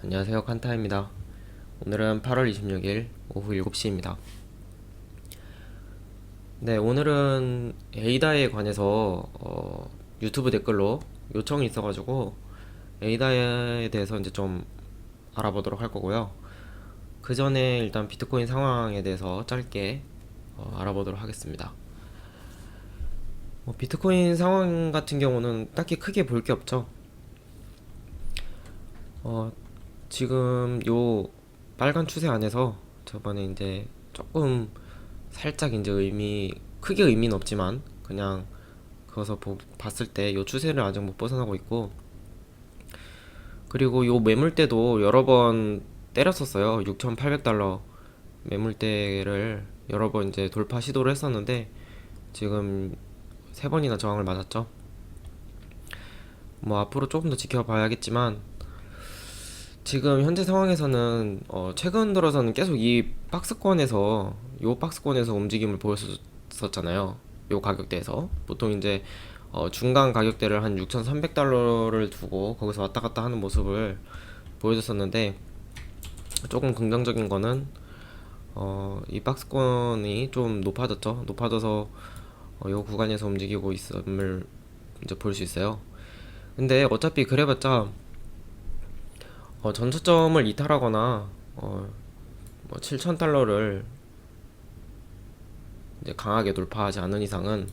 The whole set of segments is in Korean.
안녕하세요, 칸타입니다. 오늘은 8월 26일 오후 7시입니다. 네, 오늘은 에이다에 관해서 유튜브 댓글로 요청이 있어가지고 에이다에 대해서 이제 좀 알아보도록 할 거고요. 그 전에 일단 비트코인 상황에 대해서 짧게 알아보도록 하겠습니다. 비트코인 상황 같은 경우는 딱히 크게 볼 게 없죠. 어, 지금 요 빨간 추세 안에서 저번에 이제 조금 살짝 이제 크게 의미는 없지만 그냥 그어서 봤을 때 요 추세를 아직 못 벗어나고 있고, 그리고 요 매물대도 여러 번 때렸었어요. 6,800달러 매물대를 여러 번 이제 돌파 시도를 했었는데 지금 세 번이나 저항을 맞았죠. 뭐 앞으로 조금 더 지켜봐야겠지만 지금 현재 상황에서는 최근 들어서는 계속 이 박스권에서 움직임을 보였었잖아요. 요 가격대에서 보통 이제 중간 가격대를 한 6,300달러를 두고 거기서 왔다 갔다 하는 모습을 보여줬었는데, 조금 긍정적인 거는 이 박스권이 좀 높아져서 요 구간에서 움직이고 있음을 이제 볼 수 있어요. 근데 어차피 그래봤자 전초점을 이탈하거나 뭐 7,000달러를 이제 강하게 돌파하지 않는 이상은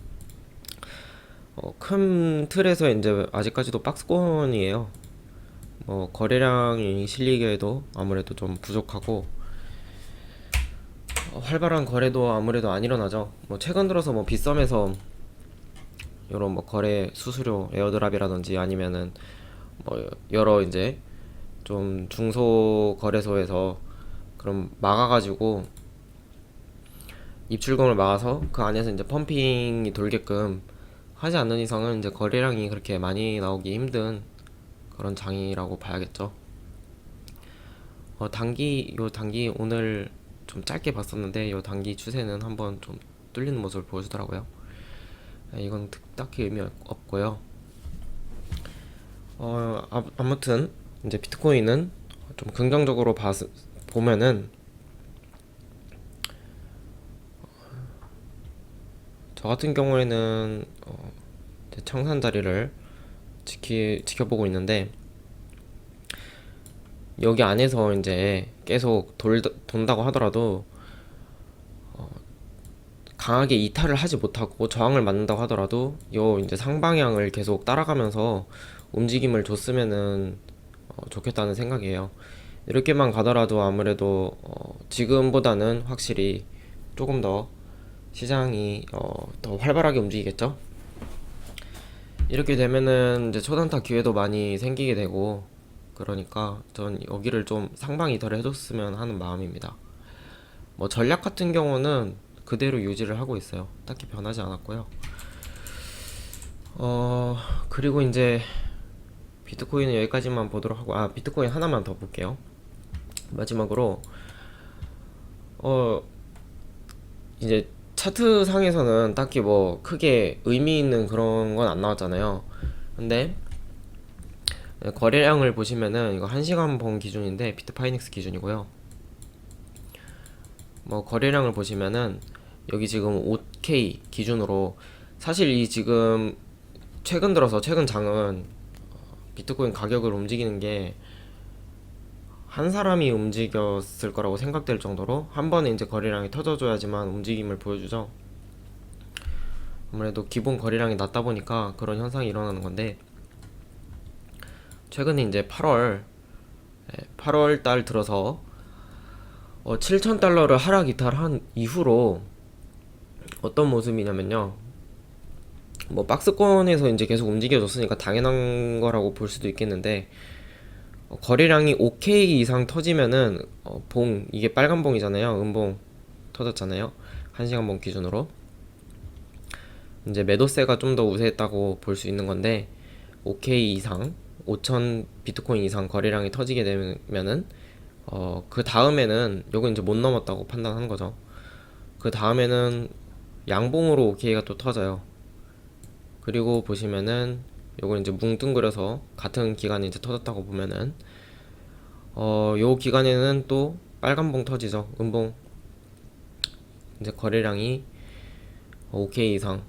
큰 틀에서 이제 아직까지도 박스권이에요. 뭐 거래량이 실리기에도 아무래도 좀 부족하고 활발한 거래도 아무래도 안 일어나죠. 뭐 최근 들어서 뭐 빗썸에서 이런 뭐 거래 수수료 에어드랍이라든지 아니면은 뭐 여러 이제 좀 중소 거래소에서 그럼 막아가지고 입출금을 막아서 그 안에서 이제 펌핑이 돌게끔 하지 않는 이상은 이제 거래량이 그렇게 많이 나오기 힘든 그런 장이라고 봐야겠죠. 단기 오늘 좀 짧게 봤었는데 요 단기 추세는 한번 좀 뚫리는 모습을 보여주더라고요. 이건 딱히 의미 없고요. 아무튼 이제 비트코인은 좀 긍정적으로 보면은 저 같은 경우에는 이제 청산 자리를 지켜보고 있는데, 여기 안에서 이제 계속 돈다고 하더라도 강하게 이탈을 하지 못하고 저항을 맞는다고 하더라도 요 이제 상방향을 계속 따라가면서 움직임을 줬으면은 좋겠다는 생각이에요. 이렇게만 가더라도 아무래도 지금보다는 확실히 조금 더 시장이 더 활발하게 움직이겠죠. 이렇게 되면은 이제 초단타 기회도 많이 생기게 되고, 그러니까 전 여기를 좀 상방 이탈을 해줬으면 하는 마음입니다. 뭐 전략 같은 경우는 그대로 유지를 하고 있어요. 딱히 변하지 않았고요. 어 그리고 이제 비트코인은 여기까지만 보도록 하고, 비트코인 하나만 더 볼게요. 마지막으로 어 이제 차트 상에서는 딱히 뭐 크게 의미 있는 그런 건 안 나왔잖아요. 근데 거래량을 보시면은 이거 1시간 본 기준인데 비트파이닉스 기준이고요. 뭐 거래량을 보시면은 여기 지금 5K 기준으로, 사실 이 지금 최근 장은 비트코인 가격을 움직이는 게 한 사람이 움직였을 거라고 생각될 정도로 한 번에 이제 거래량이 터져줘야지만 움직임을 보여주죠. 아무래도 기본 거래량이 낮다 보니까 그런 현상이 일어나는 건데, 최근에 이제 8월 달 들어서 7,000달러를 하락 이탈한 이후로 어떤 모습이냐면요. 뭐 박스권에서 이제 계속 움직여줬으니까 당연한 거라고 볼 수도 있겠는데, 거래량이 5K 이상 터지면은 이게 빨간 봉이잖아요. 음봉 터졌잖아요. 1시간 봉 기준으로 이제 매도세가 좀 더 우세했다고 볼 수 있는 건데, 5K 이상 5,000 비트코인 이상 거래량이 터지게 되면은 그 다음에는 요건 이제 못 넘었다고 판단하는 거죠. 그 다음에는 양봉으로 OK가 또 터져요. 그리고 보시면은 요건 이제 뭉뚱그려서 같은 기간에 이제 터졌다고 보면은 요 기간에는 또 빨간봉 터지죠. 음봉 이제 거래량이 OK 이상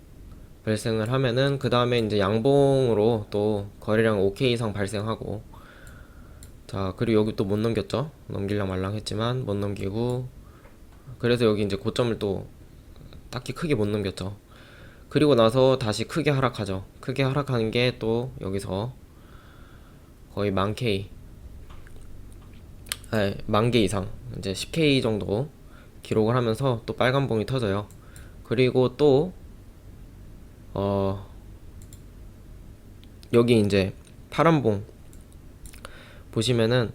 발생을 하면은 그 다음에 이제 양봉으로 또 거래량 OK 이상 발생하고, 자 그리고 여기 또 못 넘겼죠. 넘길랑 말랑 했지만 못 넘기고, 그래서 여기 이제 고점을 또 딱히 크게 못 넘겼죠. 그리고 나서 다시 크게 하락하죠. 크게 하락하는 게 또 여기서 거의 만 K, 아니 만 개 이상 이제 10K 정도 기록을 하면서 또 빨간 봉이 터져요. 그리고 또 어 여기 이제 파란 봉 보시면은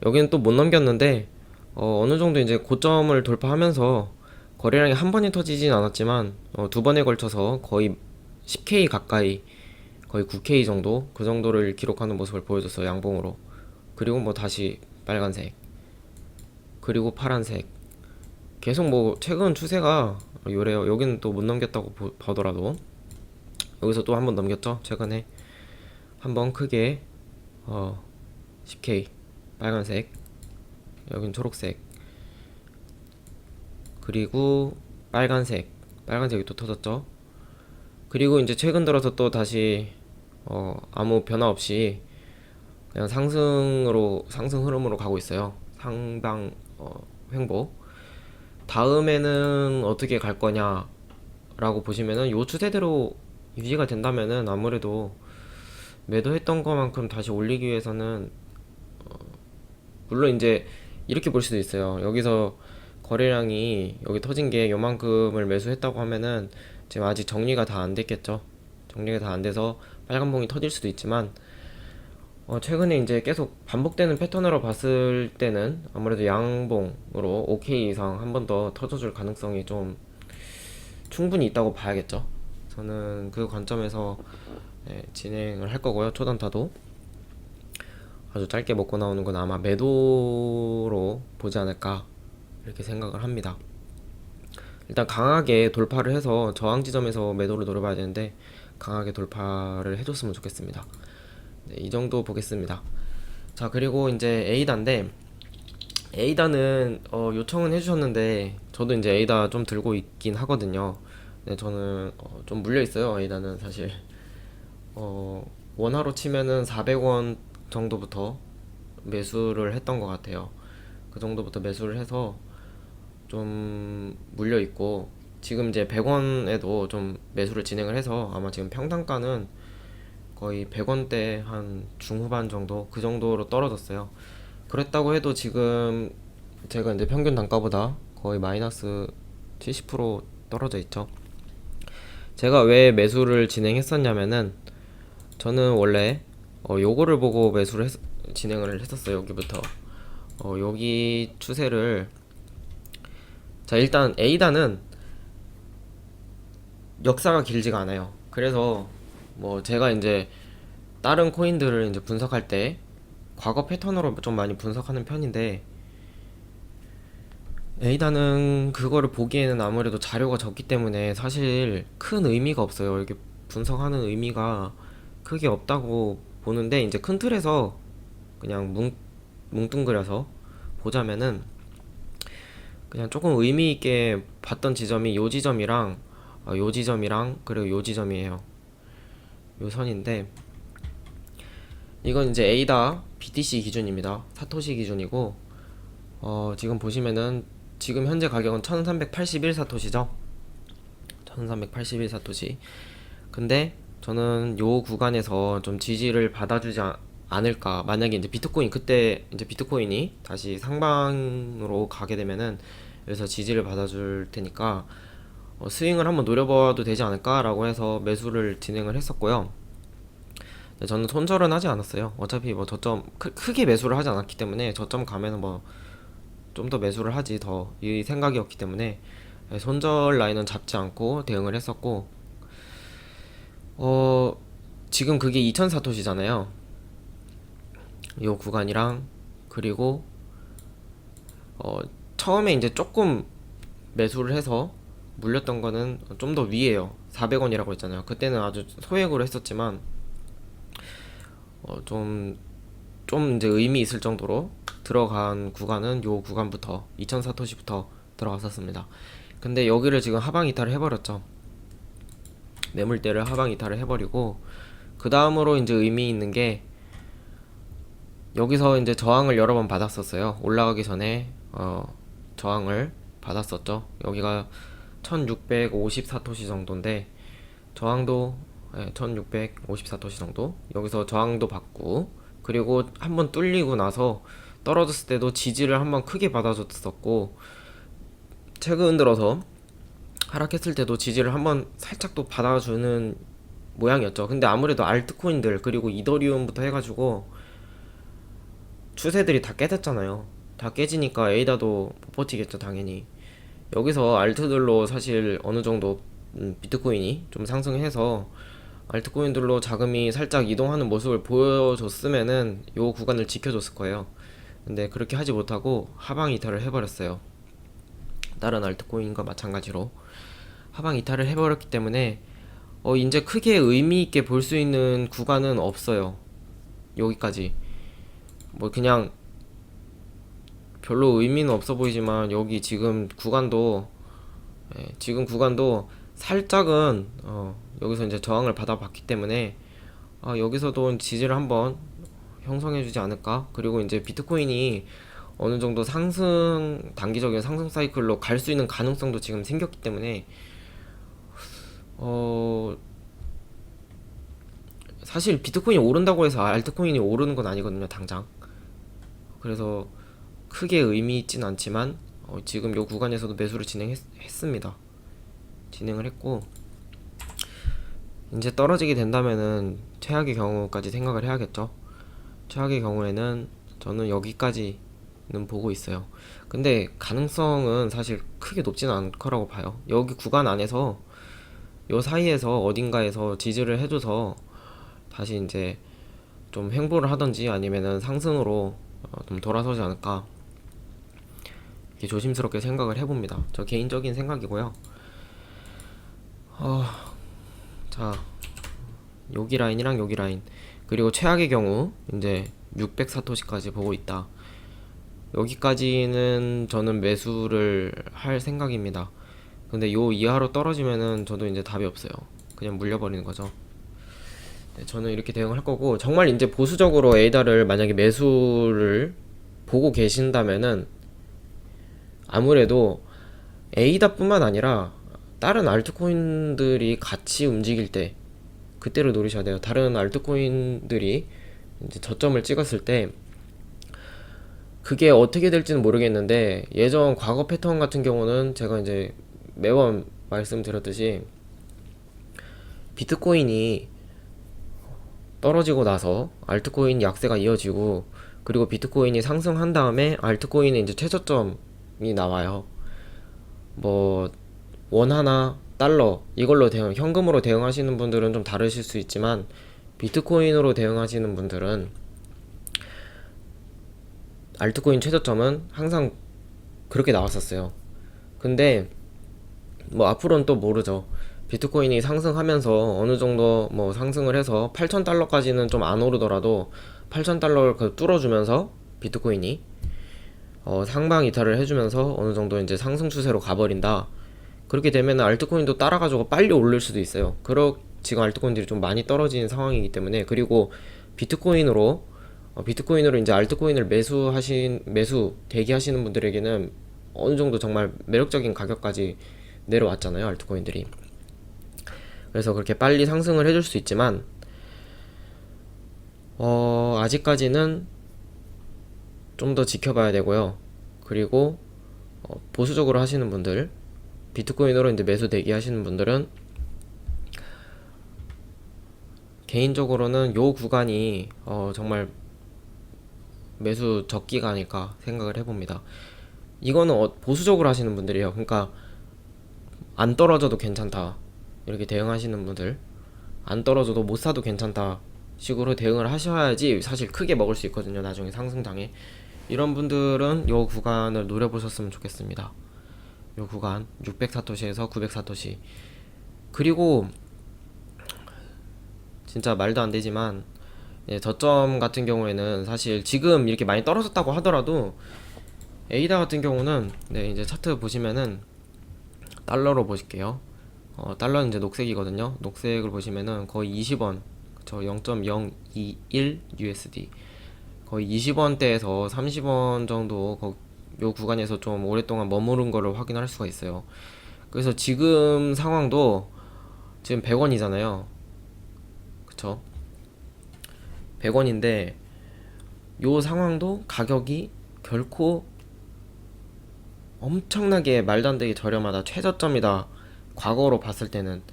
여기는 또 못 넘겼는데 어느 정도 이제 고점을 돌파하면서 거래량이 한 번에 터지진 않았지만 두 번에 걸쳐서 거의 10K 가까이, 거의 9K 정도, 그 정도를 기록하는 모습을 보여줬어요, 양봉으로. 그리고 뭐 다시 빨간색, 그리고 파란색, 계속 뭐 최근 추세가 요래요. 여기는 또 못 넘겼다고 보더라도 여기서 또 한 번 넘겼죠. 최근에 한 번 크게 10K 빨간색, 여긴 초록색, 그리고 빨간색, 빨간색이 또 터졌죠. 그리고 이제 최근 들어서 또 다시 아무 변화 없이 그냥 상승 흐름으로 가고 있어요. 상방 횡보. 다음에는 어떻게 갈 거냐라고 보시면은 요 추세대로 유지가 된다면은 아무래도 매도했던 것만큼 다시 올리기 위해서는, 물론 이제 이렇게 볼 수도 있어요. 여기서 거래량이 여기 터진 게 요만큼을 매수했다고 하면은 지금 아직 정리가 다 안 됐겠죠. 정리가 다 안 돼서 빨간봉이 터질 수도 있지만, 최근에 이제 계속 반복되는 패턴으로 봤을 때는 아무래도 양봉으로 OK 이상 한 번 더 터져줄 가능성이 좀 충분히 있다고 봐야겠죠. 저는 그 관점에서 진행을 할 거고요. 초단타도 아주 짧게 먹고 나오는 건 아마 매도로 보지 않을까 이렇게 생각을 합니다. 일단 강하게 돌파를 해서 저항 지점에서 매도를 노려봐야 되는데 강하게 돌파를 해줬으면 좋겠습니다. 네, 이 정도 보겠습니다. 자 그리고 이제 에이다인데, 에이다는 요청은 해주셨는데 저도 이제 에이다 좀 들고 있긴 하거든요. 네, 저는 좀 물려 있어요. 에이다는 사실 원화로 치면은 400원 정도부터 매수를 했던 것 같아요. 그 정도부터 매수를 해서 좀 물려 있고, 지금 이제 100원에도 좀 매수를 진행을 해서 아마 지금 평단가는 거의 100원대 한 중후반 정도, 그 정도로 떨어졌어요. 그랬다고 해도 지금 제가 이제 평균 단가보다 거의 마이너스 70% 떨어져 있죠. 제가 왜 매수를 진행했었냐면은 저는 원래 요거를 보고 진행을 했었어요. 여기부터 여기 추세를, 자 일단 에이다는 역사가 길지가 않아요. 그래서 뭐 제가 이제 다른 코인들을 이제 분석할 때 과거 패턴으로 좀 많이 분석하는 편인데, 에이다는 그거를 보기에는 아무래도 자료가 적기 때문에 사실 큰 의미가 없어요. 이렇게 분석하는 의미가 크게 없다고 보는데, 이제 큰 틀에서 그냥 뭉뚱그려서 보자면은 그냥 조금 의미 있게 봤던 지점이 요 지점이랑 요 지점이랑 그리고 요 지점이에요. 요 선인데 이건 이제 에이다 BTC 기준입니다. 사토시 기준이고, 지금 보시면은 지금 현재 가격은 1381 사토시죠. 1381 사토시. 근데 저는 요 구간에서 좀 지지를 받아주지 않을까. 만약에 이제 비트코인, 그때 이제 비트코인이 다시 상방으로 가게 되면은 여기서 지지를 받아줄 테니까 스윙을 한번 노려봐도 되지 않을까라고 해서 매수를 진행을 했었고요. 저는 손절은 하지 않았어요. 어차피 뭐 저점 크게 매수를 하지 않았기 때문에 저점 가면은 뭐 좀 더 매수를 하지 더 이 생각이었기 때문에 손절 라인은 잡지 않고 대응을 했었고, 어 지금 그게 2000사토시잖아요. 요 구간이랑, 그리고 처음에 이제 조금 매수를 해서 물렸던 거는 좀 더 위에요. 400원이라고 했잖아요. 그때는 아주 소액으로 했었지만 좀 이제 의미 있을 정도로 들어간 구간은 요 구간부터 2000사토시부터 들어갔었습니다. 근데 여기를 지금 하방 이탈을 해버렸죠. 매물대를 하방 이탈을 해버리고, 그 다음으로 이제 의미 있는 게, 여기서 이제 저항을 여러 번 받았었어요. 올라가기 전에 저항을 받았었죠. 여기가 1654토시 정도인데, 저항도 1654토시 정도, 여기서 저항도 받고, 그리고 한번 뚫리고 나서 떨어졌을 때도 지지를 한번 크게 받아줬었고, 최근 들어서 하락했을 때도 지지를 한번 살짝 또 받아주는 모양이었죠. 근데 아무래도 알트코인들 그리고 이더리움부터 해가지고 추세들이 다 깨졌잖아요. 다 깨지니까 에이다도 못 버티겠죠, 당연히. 여기서 알트들로 사실 어느 정도 비트코인이 좀 상승해서 알트코인들로 자금이 살짝 이동하는 모습을 보여줬으면은 요 구간을 지켜줬을 거예요. 근데 그렇게 하지 못하고 하방 이탈을 해버렸어요. 다른 알트코인과 마찬가지로 하방 이탈을 해버렸기 때문에 이제 크게 의미 있게 볼 수 있는 구간은 없어요. 여기까지 뭐 그냥 별로 의미는 없어 보이지만, 여기 지금 구간도 살짝은 여기서 이제 저항을 받아봤기 때문에 여기서도 지지를 한번 형성해주지 않을까. 그리고 이제 비트코인이 어느 정도 단기적인 상승 사이클로 갈 수 있는 가능성도 지금 생겼기 때문에 사실 비트코인이 오른다고 해서 알트코인이 오르는 건 아니거든요, 당장. 그래서 크게 의미 있진 않지만 지금 요 구간에서도 매수를 진행했습니다. 진행을 했고, 이제 떨어지게 된다면은 최악의 경우까지 생각을 해야겠죠. 최악의 경우에는 저는 여기까지는 보고 있어요. 근데 가능성은 사실 크게 높지는 않을 거라고 봐요. 여기 구간 안에서 요 사이에서 어딘가에서 지지를 해줘서 다시 이제 좀 횡보를 하던지 아니면은 상승으로 좀 돌아서지 않을까, 이렇게 조심스럽게 생각을 해봅니다. 저 개인적인 생각이고요. 자, 여기 라인이랑 여기 라인, 그리고 최악의 경우 이제 600사토시까지 보고 있다. 여기까지는 저는 매수를 할 생각입니다. 근데 요 이하로 떨어지면은 저도 이제 답이 없어요. 그냥 물려버리는 거죠. 네, 저는 이렇게 대응을 할 거고, 정말 이제 보수적으로 에이다를 만약에 매수를 보고 계신다면은 아무래도 에이다뿐만 아니라 다른 알트코인들이 같이 움직일 때 그때를 노리셔야 돼요. 다른 알트코인들이 이제 저점을 찍었을 때 그게 어떻게 될지는 모르겠는데, 예전 과거 패턴 같은 경우는 제가 이제 매번 말씀드렸듯이 비트코인이 떨어지고 나서 알트코인 약세가 이어지고, 그리고 비트코인이 상승한 다음에 알트코인의 이제 최저점이 나와요. 뭐 원화나 달러 이걸로 현금으로 대응하시는 분들은 좀 다르실 수 있지만, 비트코인으로 대응하시는 분들은 알트코인 최저점은 항상 그렇게 나왔었어요. 근데 뭐 앞으로는 또 모르죠. 비트코인이 상승하면서 어느 정도 뭐 상승을 해서 8,000달러까지는 좀 안 오르더라도 8,000달러를 뚫어주면서 비트코인이 상방 이탈을 해주면서 어느 정도 이제 상승 추세로 가버린다. 그렇게 되면 알트코인도 따라가지고 빨리 오를 수도 있어요. 지금 알트코인들이 좀 많이 떨어지는 상황이기 때문에. 그리고 비트코인으로 이제 알트코인을 매수 대기하시는 분들에게는 어느 정도 정말 매력적인 가격까지 내려왔잖아요, 알트코인들이. 그래서 그렇게 빨리 상승을 해줄 수 있지만 아직까지는 좀 더 지켜봐야 되고요. 그리고 보수적으로 하시는 분들, 비트코인으로 이제 매수 대기하시는 분들은 개인적으로는 요 구간이 정말 매수 적기가 아닐까 생각을 해봅니다. 이거는 보수적으로 하시는 분들이에요. 그러니까 안 떨어져도 괜찮다 이렇게 대응하시는 분들, 안 떨어져도 못 사도 괜찮다 식으로 대응을 하셔야지 사실 크게 먹을 수 있거든요, 나중에 상승장에. 이런 분들은 요 구간을 노려보셨으면 좋겠습니다. 요 구간 600사토시에서 900사토시. 그리고 진짜 말도 안 되지만 예, 저점 같은 경우에는 사실 지금 이렇게 많이 떨어졌다고 하더라도 에이다 같은 경우는 네, 이제 차트 보시면은 달러로 보실게요. 달러는 이제 녹색이거든요. 녹색을 보시면은 거의 20원, 그쵸? 0.021 USD. 거의 20원대에서 30원 정도 요 구간에서 좀 오랫동안 머무른 거를 확인할 수가 있어요. 그래서 지금 상황도 지금 100원이잖아요. 그쵸? 100원인데 요 상황도 가격이 결코 엄청나게 말도 안 되게 저렴하다, 최저점이다. 과거로 봤을 때는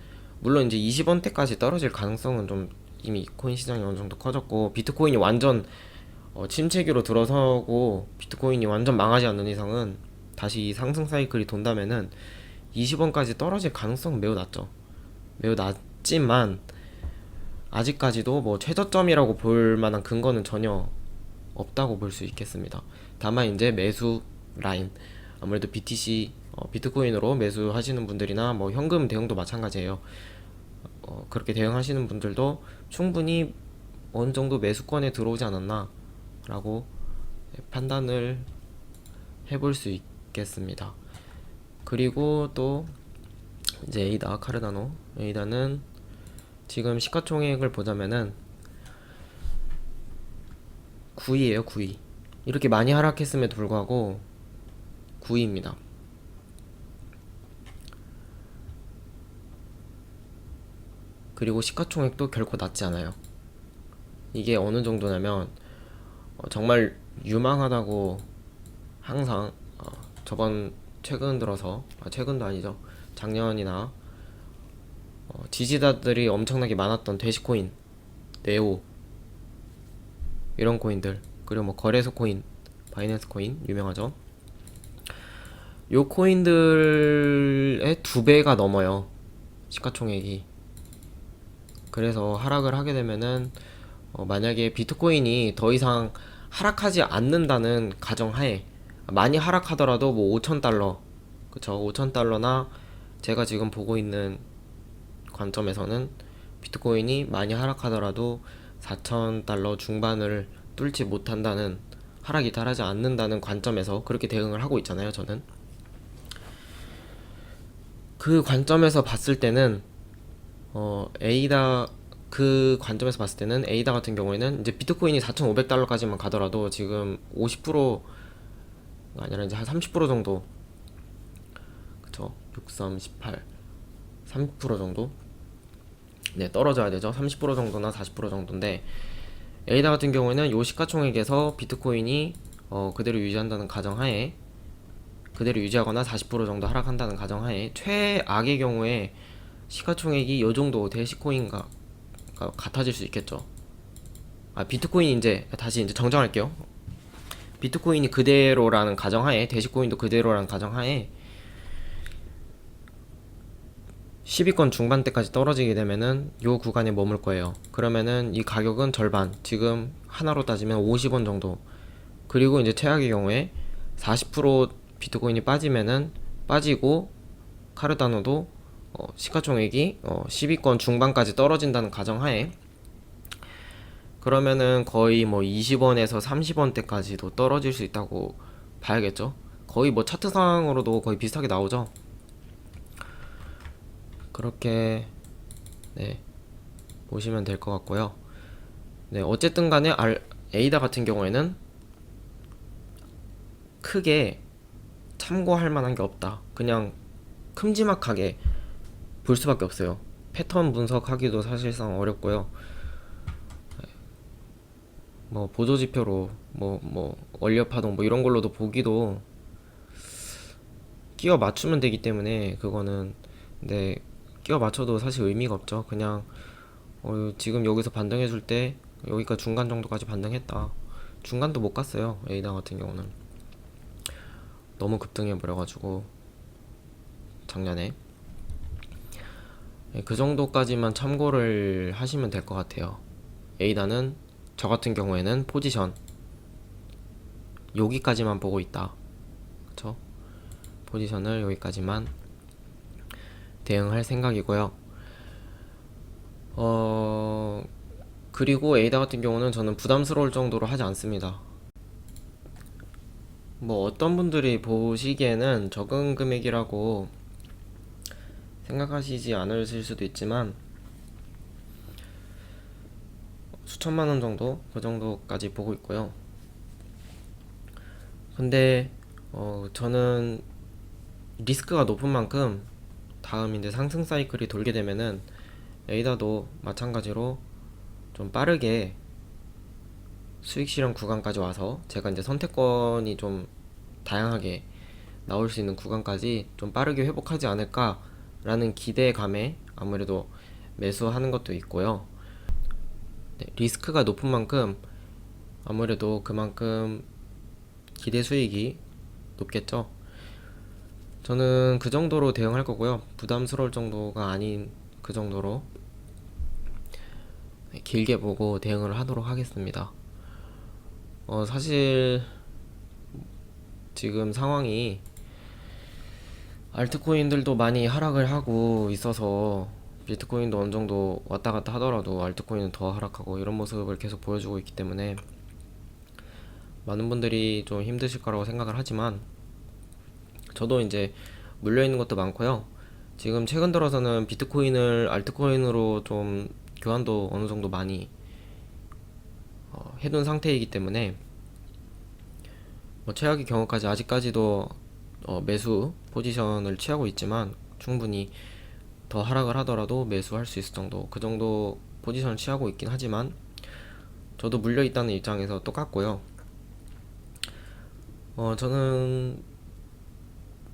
물론 이제 20원대까지 떨어질 가능성은 좀 이미 코인 시장이 어느 정도 커졌고 비트코인이 완전 침체기로 들어서고 비트코인이 완전 망하지 않는 이상은 다시 이 상승 사이클이 돈다면은 20원까지 떨어질 가능성은 매우 낮죠. 매우 낮지만 아직까지도 뭐 최저점이라고 볼 만한 근거는 전혀 없다고 볼 수 있겠습니다. 다만 이제 매수 라인, 아무래도 BTC 비트코인으로 매수하시는 분들이나 뭐 현금 대응도 마찬가지예요. 그렇게 대응하시는 분들도 충분히 어느 정도 매수권에 들어오지 않았나라고 판단을 해볼 수 있겠습니다. 그리고 또 이제 에이다 카르다노, 에이다는 지금 시가총액을 보자면은 9위에요, 9위. 이렇게 많이 하락했음에도 불구하고 9위입니다. 그리고 시가총액도 결코 낮지 않아요. 이게 어느 정도냐면 정말 유망하다고 항상 저번 최근 들어서 최근도 아니죠, 작년이나 지지자들이 엄청나게 많았던 대시코인, 네오 이런 코인들, 그리고 뭐 거래소 코인, 바이낸스 코인 유명하죠. 요 코인들의 2배가 넘어요, 시가총액이. 그래서 하락을 하게 되면은 만약에 비트코인이 더 이상 하락하지 않는다는 가정하에, 많이 하락하더라도 뭐 5,000달러, 그쵸, 5,000달러나 제가 지금 보고 있는 관점에서는 비트코인이 많이 하락하더라도 4,000달러 중반을 뚫지 못한다는, 하락이 달하지 않는다는 관점에서 그렇게 대응을 하고 있잖아요, 저는. 그 관점에서 봤을 때는 에이다, 그 관점에서 봤을 때는 에이다 같은 경우에는 이제 비트코인이 4,500달러까지만 가더라도 지금 50%가 아니라 이제 한 30% 정도, 그쵸, 6, 3, 18, 30% 정도 네, 떨어져야 되죠. 30% 정도나 40% 정도인데 에이다 같은 경우에는 요 시가총액에서 비트코인이 그대로 유지한다는 가정하에, 그대로 유지하거나 40% 정도 하락한다는 가정하에 최악의 경우에 시가총액이 요 정도 대시코인과 같아질 수 있겠죠. 비트코인 이제 다시 이제 정정할게요. 비트코인이 그대로라는 가정하에, 대시코인도 그대로라는 가정하에 10위권 중반대까지 떨어지게 되면은 요 구간에 머물 거예요. 그러면은 이 가격은 절반, 지금 하나로 따지면 50원 정도. 그리고 이제 최악의 경우에 40% 비트코인이 빠지면은 빠지고 카르다노도 시가총액이 10위권 중반까지 떨어진다는 가정하에, 그러면은 거의 뭐 20원에서 30원대까지도 떨어질 수 있다고 봐야겠죠. 거의 뭐 차트상으로도 거의 비슷하게 나오죠. 그렇게 네, 보시면 될 것 같고요. 네, 어쨌든 간에 에이다 같은 경우에는 크게 참고할 만한 게 없다. 그냥 큼지막하게 볼 수밖에 없어요. 패턴 분석하기도 사실상 어렵고요. 뭐 보조지표로 뭐 원료파동 뭐 이런 걸로도 보기도 끼워 맞추면 되기 때문에 그거는, 근데 끼워 맞춰도 사실 의미가 없죠. 그냥 지금 여기서 반등해줄 때 여기가 중간 정도까지 반등했다. 중간도 못 갔어요. 에이다 같은 경우는 너무 급등해 버려가지고 작년에. 그 정도까지만 참고를 하시면 될 것 같아요. 에이다는 저 같은 경우에는 포지션 여기까지만 보고 있다. 그쵸? 포지션을 여기까지만 대응할 생각이고요. 그리고 에이다 같은 경우는 저는 부담스러울 정도로 하지 않습니다. 뭐 어떤 분들이 보시기에는 적은 금액이라고 생각하시지 않으실 수도 있지만 수천만 원 정도 그 정도까지 보고 있고요. 근데 저는 리스크가 높은 만큼 다음 이제 상승 사이클이 돌게 되면은 에이다도 마찬가지로 좀 빠르게 수익 실현 구간까지 와서 제가 이제 선택권이 좀 다양하게 나올 수 있는 구간까지 좀 빠르게 회복하지 않을까라는 기대감에 아무래도 매수하는 것도 있고요. 네, 리스크가 높은 만큼 아무래도 그만큼 기대 수익이 높겠죠. 저는 그 정도로 대응할 거고요. 부담스러울 정도가 아닌 그 정도로 길게 보고 대응을 하도록 하겠습니다. 사실 지금 상황이 알트코인들도 많이 하락을 하고 있어서 비트코인도 어느 정도 왔다 갔다 하더라도 알트코인은 더 하락하고 이런 모습을 계속 보여주고 있기 때문에 많은 분들이 좀 힘드실 거라고 생각을 하지만 저도 이제 물려있는 것도 많고요. 지금 최근 들어서는 비트코인을 알트코인으로 좀 교환도 어느 정도 많이 해둔 상태이기 때문에 뭐 최악의 경우까지 아직까지도 매수 포지션을 취하고 있지만 충분히 더 하락을 하더라도 매수할 수 있을 정도 그 정도 포지션을 취하고 있긴 하지만 저도 물려있다는 입장에서 똑같고요. 저는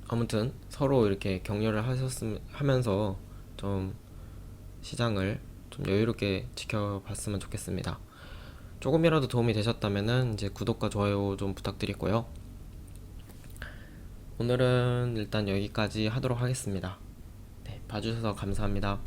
아무튼 서로 이렇게 격려를 하면서 좀 시장을 좀 여유롭게 지켜봤으면 좋겠습니다. 조금이라도 도움이 되셨다면은 이제 구독과 좋아요 좀 부탁드리고요. 오늘은 일단 여기까지 하도록 하겠습니다. 네, 봐주셔서 감사합니다.